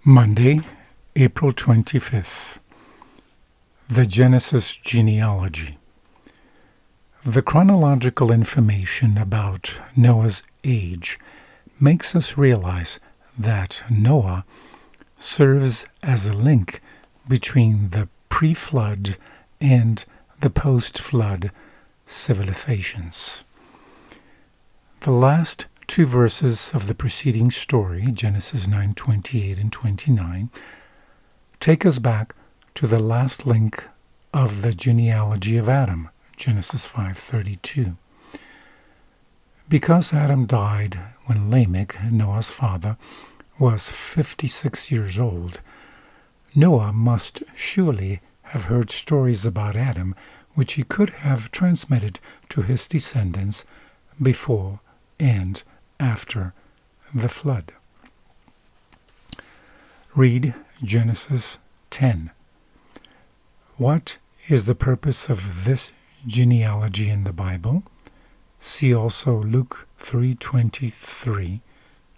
Monday, April 25th. The Genesis Genealogy. The chronological information about Noah's age makes us realize that Noah serves as a link between the pre-flood and the post-flood civilizations. The last two verses of the preceding story, Genesis 9:28 and 29, take us back to the last link of the genealogy of Adam, Genesis 5:32. Because Adam died when Lamech, Noah's father, was 56 years old, Noah must surely have heard stories about Adam which he could have transmitted to his descendants before and after the flood. Read Genesis 10. What is the purpose of this genealogy in the Bible? See also Luke 3:23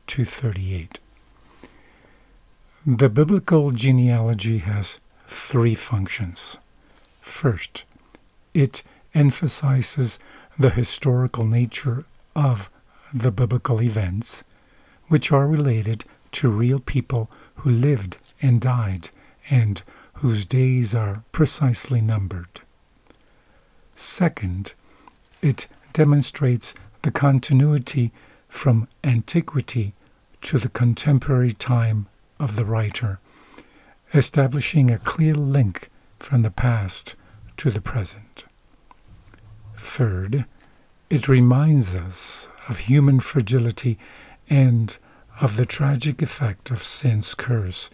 to 38. The biblical genealogy has three functions. First, it emphasizes the historical nature of the biblical events, which are related to real people who lived and died and whose days are precisely numbered. Second, it demonstrates the continuity from antiquity to the contemporary time of the writer, establishing a clear link from the past to the present. Third, it reminds us of human fragility and of the tragic effect of sin's curse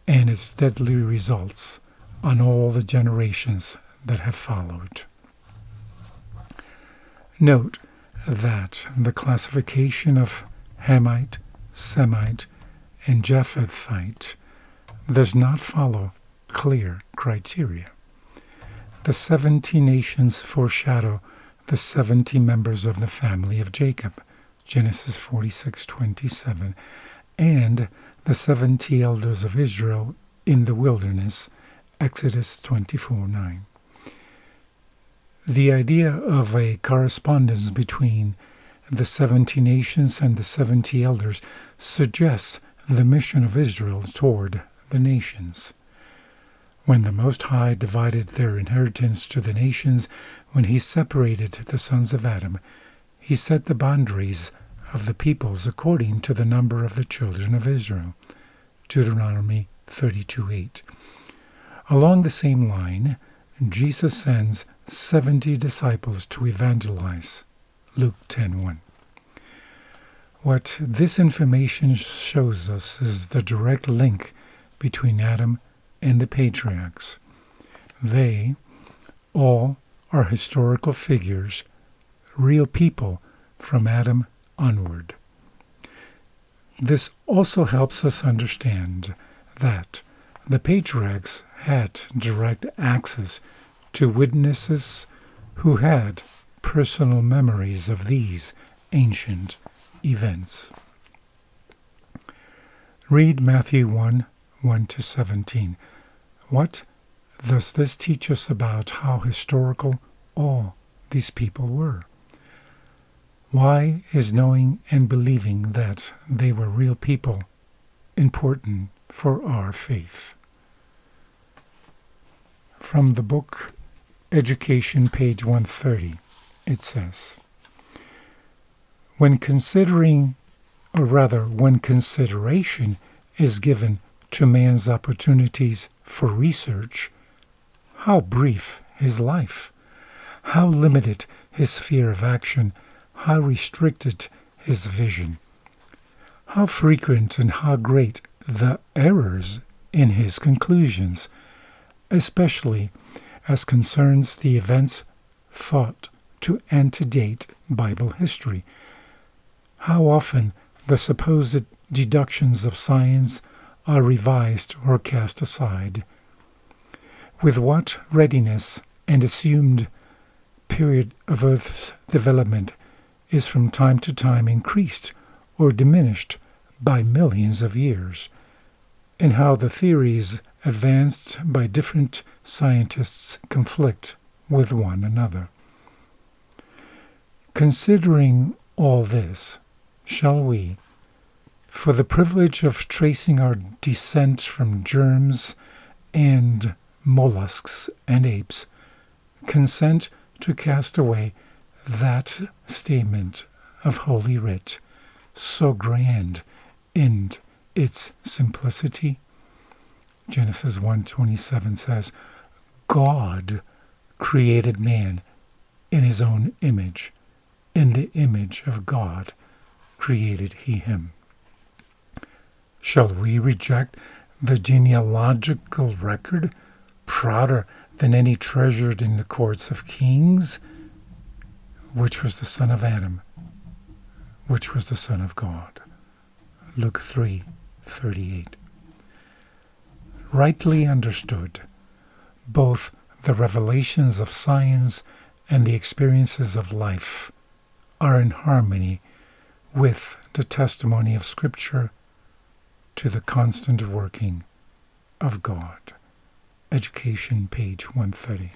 and its deadly results on all the generations that have followed. Note that the classification of Hamite, Semite, and Japhethite does not follow clear criteria. The 70 nations foreshadow the 70 members of the family of Jacob, Genesis 46:27, and the 70 elders of Israel in the wilderness, Exodus 24:9. The idea of a correspondence between the 70 nations and the 70 elders suggests the mission of Israel toward the nations. When the Most High divided their inheritance to the nations, when he separated the sons of Adam, he set the boundaries of the peoples according to the number of the children of Israel, Deuteronomy 32:8. Along the same line, Jesus sends 70 disciples to evangelize, Luke 10:1. What this information shows us is the direct link between Adam and the patriarchs. They all are historical figures, real people from Adam onward. This also helps us understand that the patriarchs had direct access to witnesses who had personal memories of these ancient events. Read Matthew 1:1-17. What does this teach us about how historical all these people were? Why is knowing and believing that they were real people important for our faith? From the book Education, page 130, it says, when consideration is given to man's opportunities for research, how brief his life, how limited his sphere of action, how restricted his vision, how frequent and how great the errors in his conclusions, especially as concerns the events thought to antedate Bible history. How often the supposed deductions of science are revised or cast aside. With what readiness and assumed period of Earth's development is from time to time increased or diminished by millions of years, and how the theories advanced by different scientists conflict with one another. Considering all this, shall we, for the privilege of tracing our descent from germs and mollusks and apes, consent to cast away that statement of Holy Writ, so grand in its simplicity? Genesis 1:27 says, God created man in his own image. In the image of God created he him. Shall we reject the genealogical record, prouder than any treasured in the courts of kings, which was the son of Adam, which was the son of God? Luke 3:38. Rightly understood, both the revelations of science and the experiences of life are in harmony with the testimony of Scripture to the constant working of God. Education, page 130.